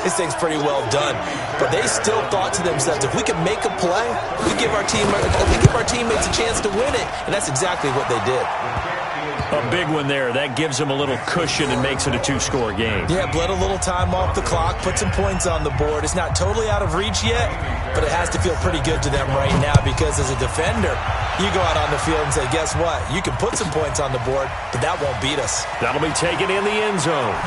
this thing's pretty well done. But they still thought to themselves, if we can make a play, we give our teammates a chance to win it. And that's exactly what they did. A big one there. That gives them a little cushion and makes it a 2-score game. Yeah, bled a little time off the clock, put some points on the board. It's not totally out of reach yet, but it has to feel pretty good to them right now because as a defender, you go out on the field and say, guess what? You can put some points on the board, but that won't beat us. That'll be taken in the end zone.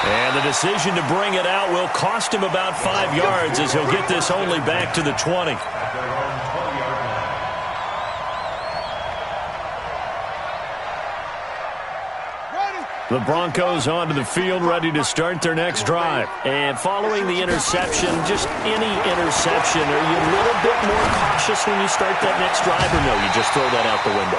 And the decision to bring it out will cost him about 5 yards as he'll get this only back to the 20. The Broncos onto the field, ready to start their next drive. And following the interception, just any interception, are you a little bit more cautious when you start that next drive, or no, you just throw that out the window?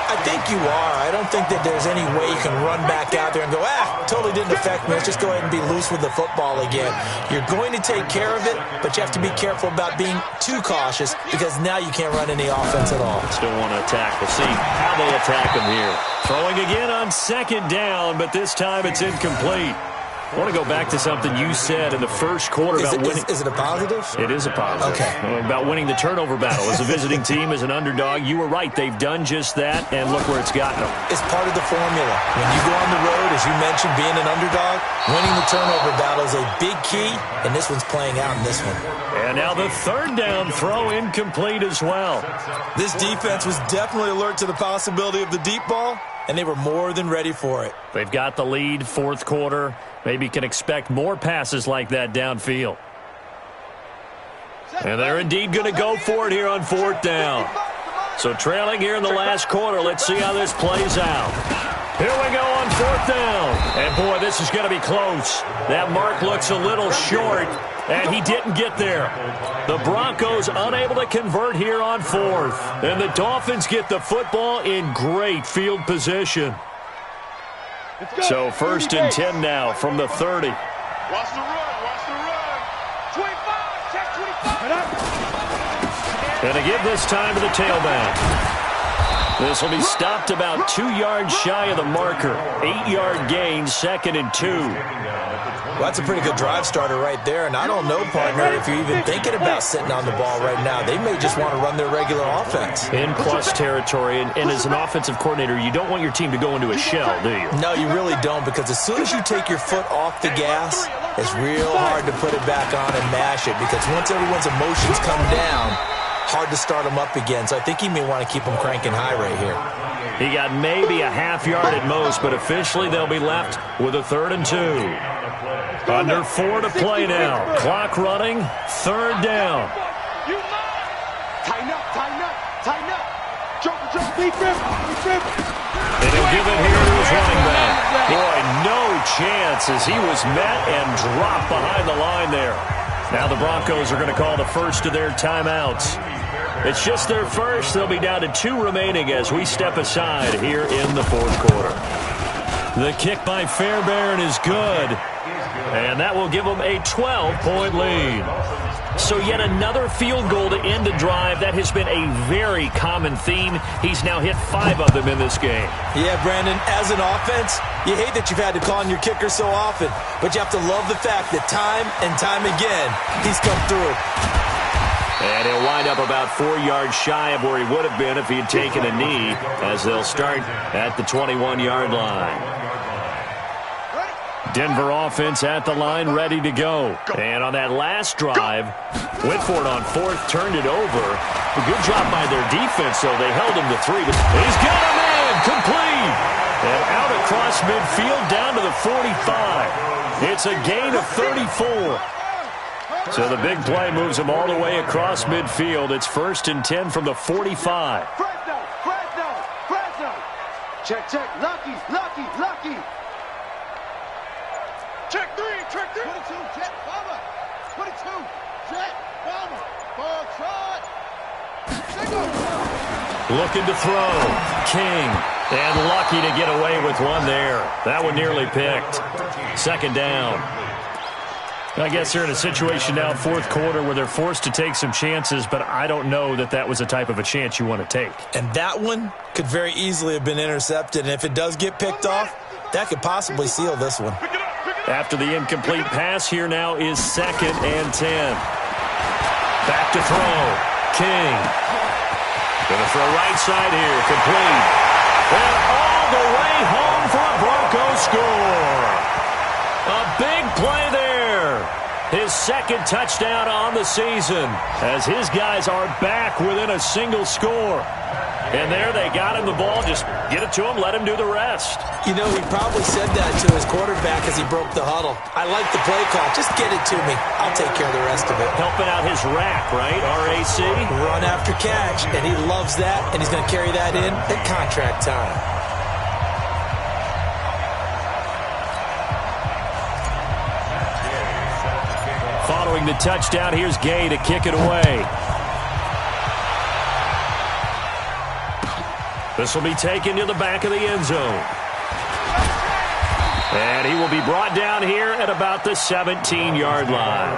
I think you are. I don't think that there's any way you can run back out there and go, totally didn't affect me. Let's just go ahead and be loose with the football again. You're going to take care of it, but you have to be careful about being too cautious because now you can't run any offense at all. Still want to attack. We'll see how they attack him here. Throwing again on 2nd down, but this time it's incomplete. I want to go back to something you said in the first quarter about winning. Is it a positive? It is a positive. Okay. About winning the turnover battle. As a visiting team, as an underdog, you were right. They've done just that, and look where it's gotten them. It's part of the formula. When you go on the road, as you mentioned, being an underdog, winning the turnover battle is a big key, and this one's playing out in this one. And now the 3rd down throw incomplete as well. This defense was definitely alert to the possibility of the deep ball, and they were more than ready for it. They've got the lead, 4th quarter. Maybe can expect more passes like that downfield. And they're indeed going to go for it here on 4th down. So trailing here in the last quarter. Let's see how this plays out. Here we go on 4th down. And, boy, this is going to be close. That mark looks a little short, and he didn't get there. The Broncos unable to convert here on 4th. And the Dolphins get the football in great field position. So 1st and 10 now from the 30. Watch the run. 25, check 25. And to give this time to the tailback. This will be stopped about 2 yards shy of the marker. 8-yard gain, 2nd and 2. Well, that's a pretty good drive starter right there. And I don't know, partner, if you're even thinking about sitting on the ball right now. They may just want to run their regular offense. In plus territory. And as an offensive coordinator, you don't want your team to go into a shell, do you? No, you really don't, because as soon as you take your foot off the gas, it's real hard to put it back on and mash it. Because once everyone's emotions come down, hard to start them up again. So I think he may want to keep them cranking high right here. He got maybe a half yard at most, but officially they'll be left with a 3rd and 2. Under 4 to play now. Clock running. 3rd down. Tighten up. Joker, big rip. And he'll give it here to his running back. Boy, no chance as he was met and dropped behind the line there. Now the Broncos are going to call the first of their timeouts. It's just their first. They'll be down to 2 remaining as we step aside here in the 4th quarter. The kick by Fairbairn is good. And that will give them a 12-point lead. So yet another field goal to end a drive. That has been a very common theme. He's now hit 5 of them in this game. Yeah, Brandon, as an offense, you hate that you've had to call on your kicker so often, but you have to love the fact that time and time again, he's come through. And he'll wind up about 4 yards shy of where he would have been if he had taken a knee, as they'll start at the 21-yard line. Denver offense at the line, ready to go. And on that last drive, went for it on 4th, turned it over. A good job by their defense, though. They held him to 3. But he's got a man, complete. And out across midfield down to the 45. It's a gain of 34. So the big play moves them all the way across midfield. It's 1st and 10 from the 45. Fresno. Check. Lucky. Check 3. 22, Jet, bomber. 22, Jet, bomber. Ball trot. Looking to throw. King. And lucky to get away with one there. That one nearly picked. 2nd down. I guess they're in a situation now, 4th quarter, where they're forced to take some chances, but I don't know that that was the type of a chance you want to take. And that one could very easily have been intercepted, and if it does get picked off, that could possibly seal this one. After the incomplete pass, here now is 2nd and 10. Back to throw. King. Going to throw right side here. Complete. And all the way home for a Broncos score. A big play there. His 2nd touchdown on the season as his guys are back within a single score. And there they got him the ball. Just get it to him, let him do the rest. You know, he probably said that to his quarterback as he broke the huddle. I like the play call. Just get it to me. I'll take care of the rest of it. Helping out his rack, right? RAC. Run after catch, and he loves that, and he's going to carry that in at contract time. Following the touchdown, here's Gay to kick it away. This will be taken to the back of the end zone. And he will be brought down here at about the 17-yard line.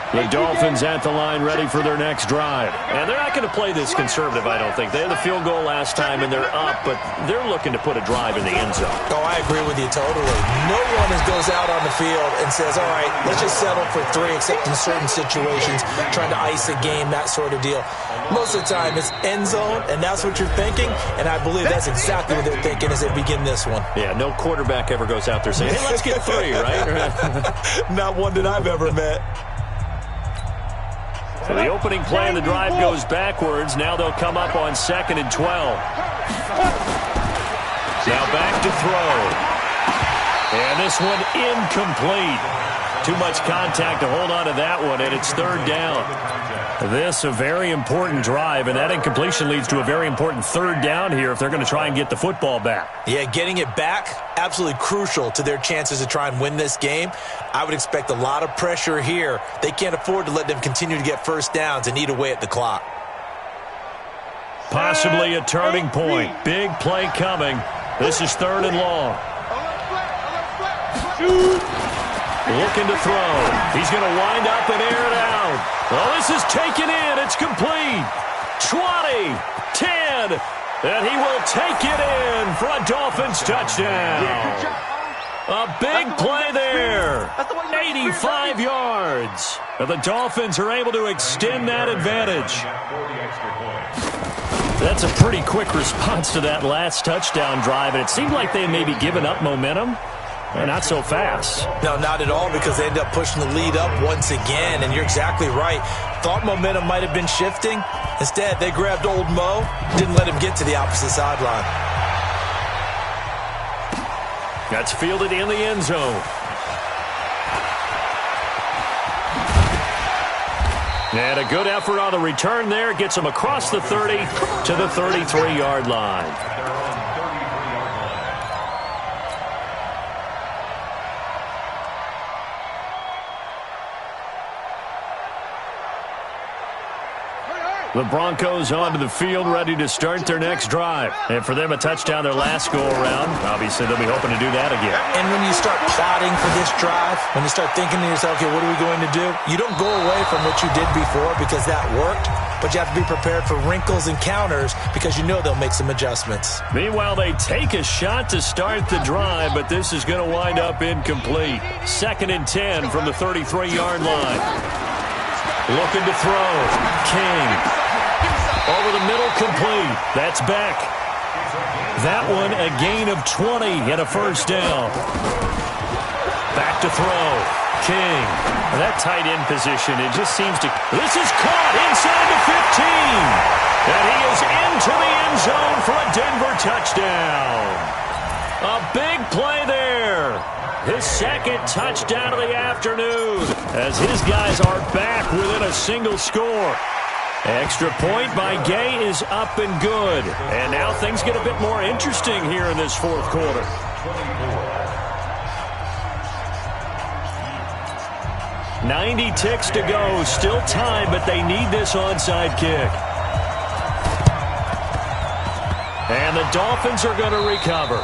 The Dolphins at the line ready for their next drive. And they're not going to play this conservative, I don't think. They had the field goal last time, and they're up, but they're looking to put a drive in the end zone. Oh, I agree with you totally. No one goes out on the field and says, all right, let's just settle for 3, except in certain situations, trying to ice a game, that sort of deal. Most of the time, it's end zone, and that's what you're thinking, and I believe that's exactly what they're thinking as they begin this one. Yeah, no quarterback ever goes out there saying, hey, let's get 3, right? Not one that I've ever met. So the opening play of the drive goes backwards. Now they'll come up on 2nd and 12. Now back to throw. And this one incomplete. Too much contact to hold on to that one, and it's 3rd down. This a very important drive, and that incompletion leads to a very important 3rd down here if they're going to try and get the football back. Yeah, getting it back, absolutely crucial to their chances to try and win this game. I would expect a lot of pressure here. They can't afford to let them continue to get 1st downs and eat away at the clock. Possibly a turning point. Big play coming. This is 3rd and long. Looking to throw. He's going to wind up and air it out. Well, this is taken in. It's complete. 20, 10, and he will take it in for a Dolphins touchdown. A big play there. 85 yards. And the Dolphins are able to extend that advantage. That's a pretty quick response to that last touchdown drive, and it seemed like they had maybe given up momentum. Not so fast. No, not at all, because they ended up pushing the lead up once again, and you're exactly right. Thought momentum might have been shifting. Instead, they grabbed old Mo, didn't let him get to the opposite sideline. That's fielded in the end zone. And a good effort on the return there. Gets him across the 30 to the 33-yard line. The Broncos onto the field, ready to start their next drive. And for them, a touchdown their last go-around. Obviously, they'll be hoping to do that again. And when you start plotting for this drive, when you start thinking to yourself, okay, what are we going to do? You don't go away from what you did before because that worked, but you have to be prepared for wrinkles and counters because you know they'll make some adjustments. Meanwhile, they take a shot to start the drive, but this is going to wind up incomplete. 2nd and 10 from the 33-yard line. Looking to throw. King. Over the middle, complete. That's Beck. That one a gain of 20 and a 1st down. Back to throw. King. That tight end position, it just seems to... This is caught inside the 15. And he is into the end zone for a Denver touchdown. A big play there. His second touchdown of the afternoon as his guys are back within a single score. Extra point by Gay is up and good. And now things get a bit more interesting here in this fourth quarter. 90 ticks to go. Still time, but they need this onside kick. And the Dolphins are going to recover.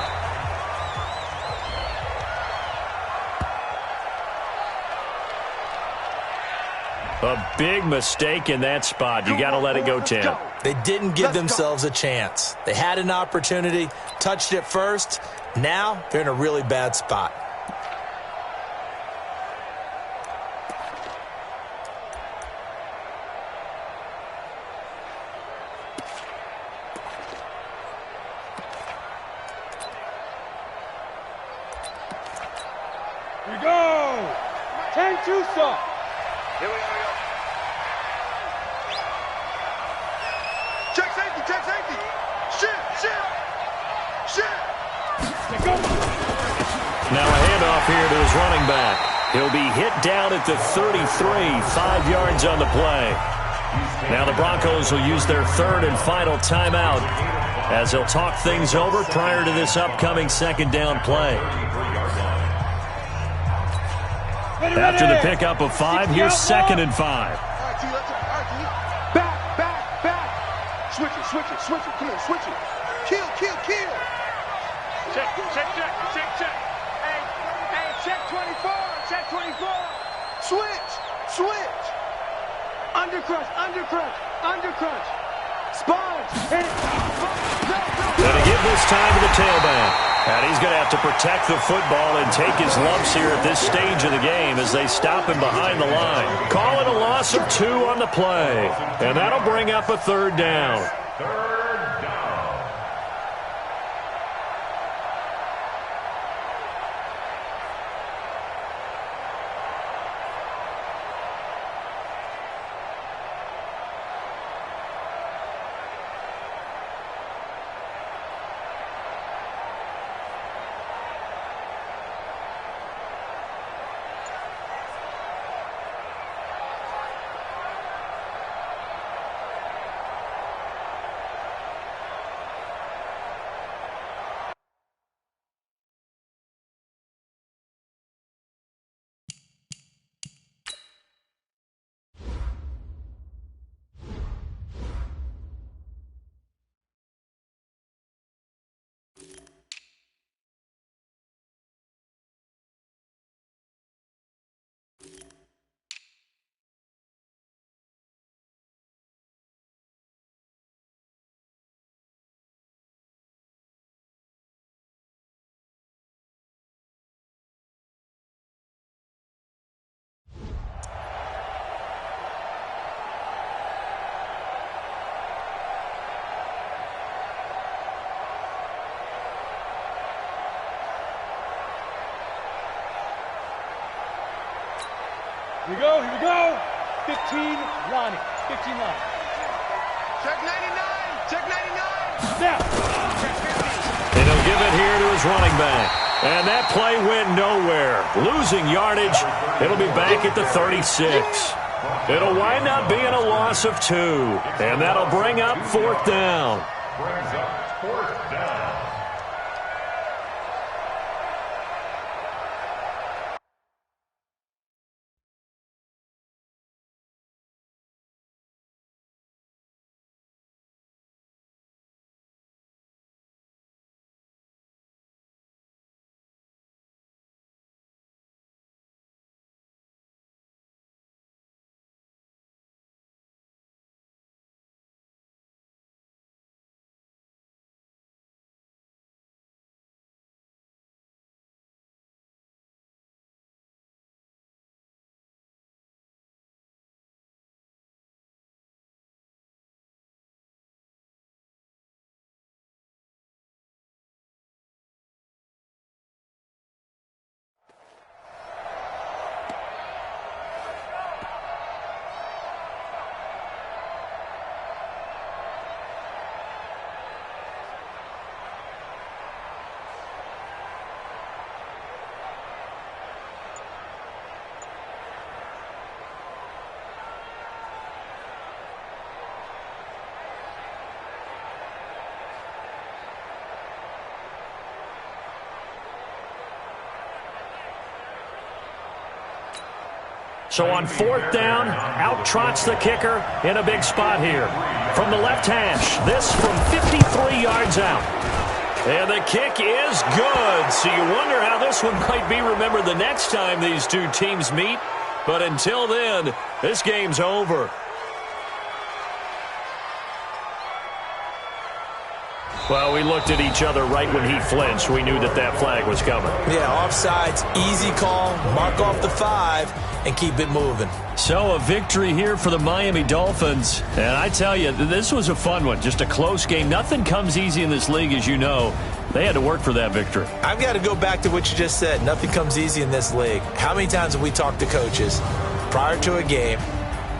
A big mistake in that spot. You got to let it go, Tim. They didn't give themselves a chance. They had an opportunity, touched it first. Now they're in a really bad spot. Here we go. 10-2 stop. Here we go. Check safety, check safety. Shit. Now a handoff here to his running back. He'll be hit down at the 33, 5 yards on the play. Now the Broncos will use their third and final timeout as they'll talk things over prior to this upcoming second down play. After the pickup of 5, here's 2nd and 5. Back. Switch it. Come on, switch it. Kill. Check. Hey, check 24. Switch. Undercrunch. Sponge. Hit it. Going to give this time to the tailback. And he's going to have to protect the football and take his lumps here at this stage of the game as they stop him behind the line. Call it a loss of 2 on the play. And that'll bring up a 3rd down. Third down. Here we go. 15 Lonnie. Check 99. Snap. And he'll give it here to his running back. And that play went nowhere. Losing yardage. It'll be back at the 36. It'll wind up being a loss of 2. And that'll bring up 4th down. Brings up 4th down. So on 4th down, out trots the kicker in a big spot here. From the left hash, this from 53 yards out. And the kick is good. So you wonder how this one might be remembered the next time these two teams meet. But until then, this game's over. Well, we looked at each other right when he flinched. We knew that that flag was coming. Yeah, offsides, easy call, mark off the 5, and keep it moving. So a victory here for the Miami Dolphins. And I tell you, this was a fun one. Just a close game. Nothing comes easy in this league, as you know. They had to work for that victory. I've got to go back to what you just said. Nothing comes easy in this league. How many times have we talked to coaches prior to a game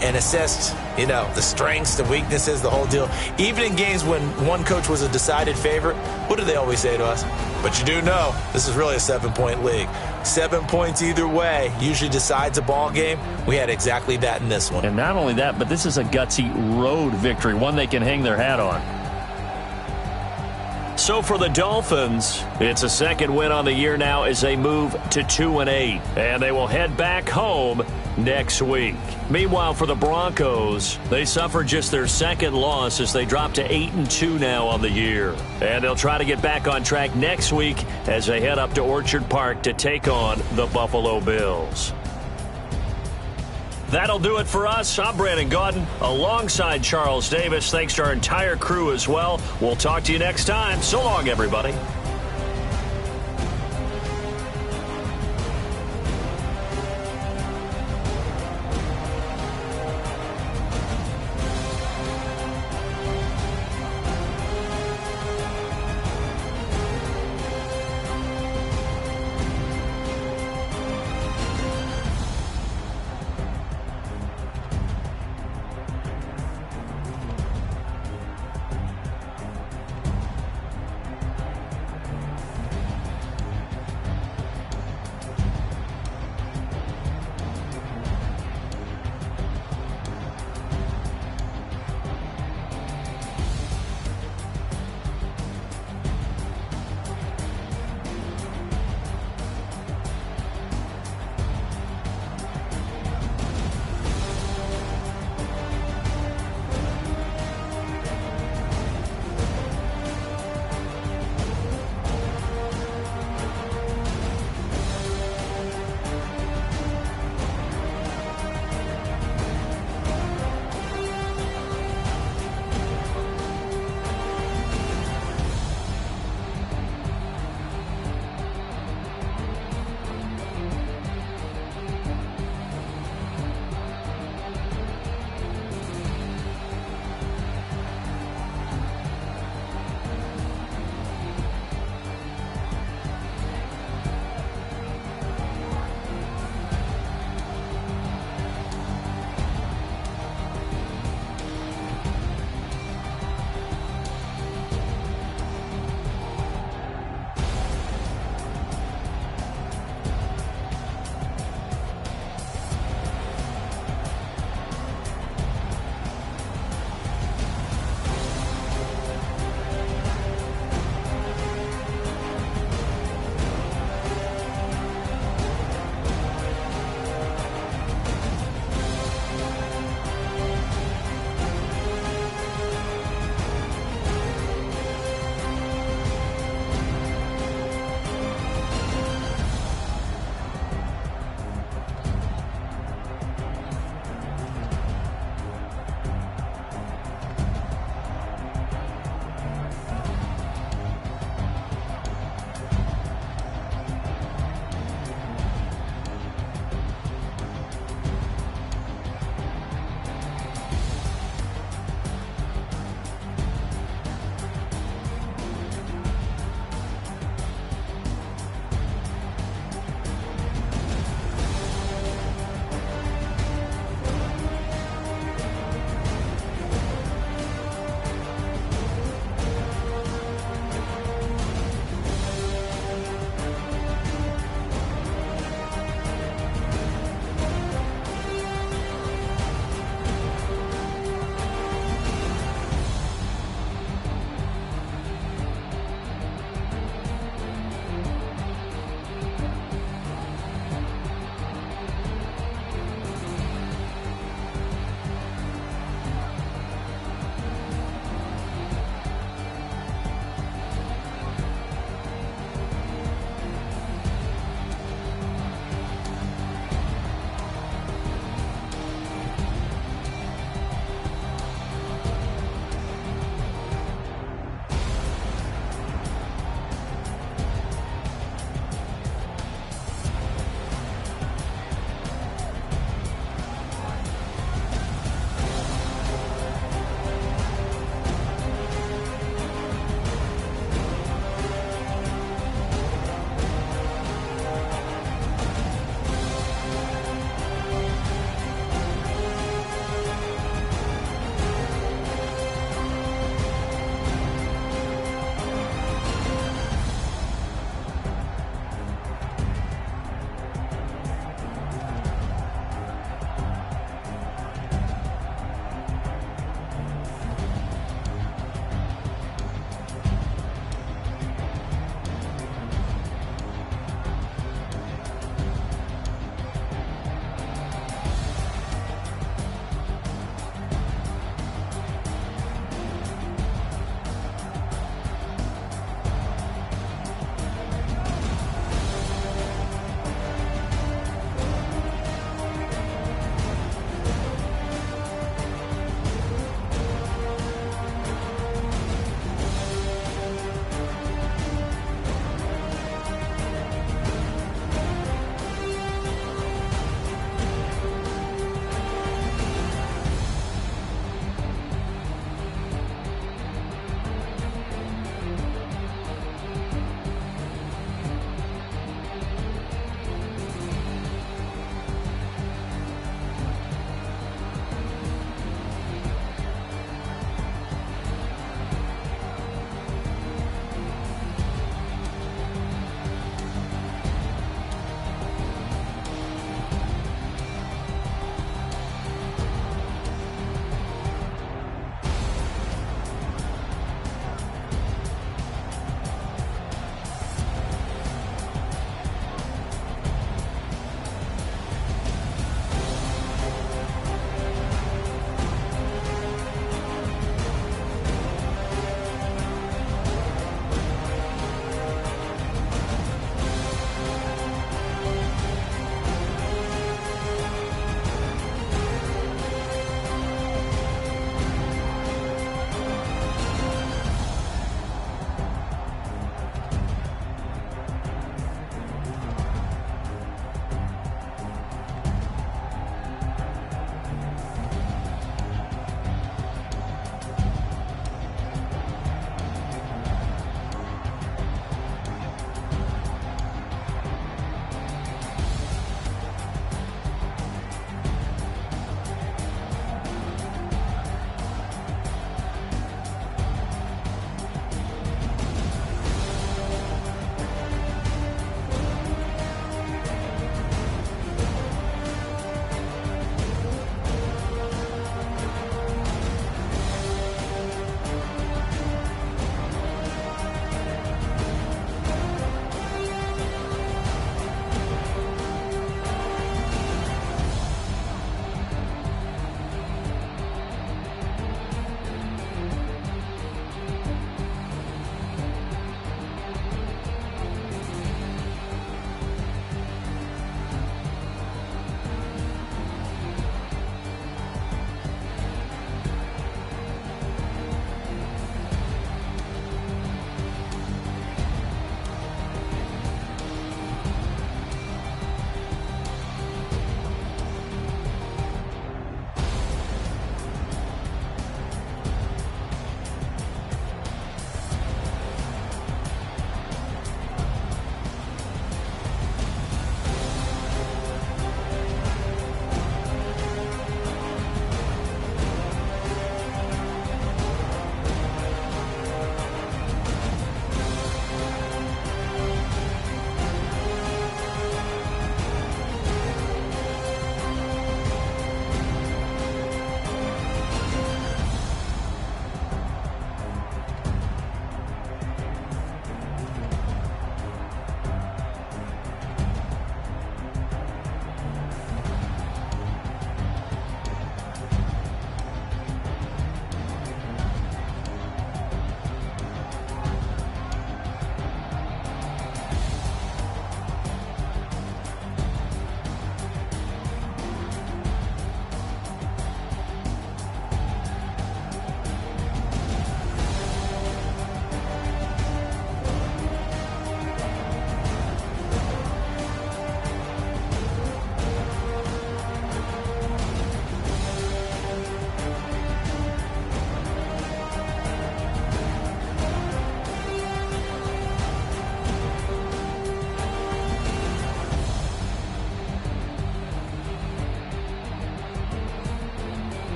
and assessed, the strengths, the weaknesses, the whole deal? Even in games when one coach was a decided favorite, what do they always say to us? But you do know this is really a 7-point league. 7 points either way usually decides a ball game. We had exactly that in this one. And not only that, but this is a gutsy road victory, one they can hang their hat on. So for the Dolphins, it's a second win on the year now as they move to 2-8. And they will head back home next week. Meanwhile, for the Broncos, they suffered just their second loss as they drop to 8-2 now on the year. And they'll try to get back on track next week as they head up to Orchard Park to take on the Buffalo Bills. That'll do it for us. I'm Brandon Gaudin alongside Charles Davis. Thanks to our entire crew as well. We'll talk to you next time. So long, everybody.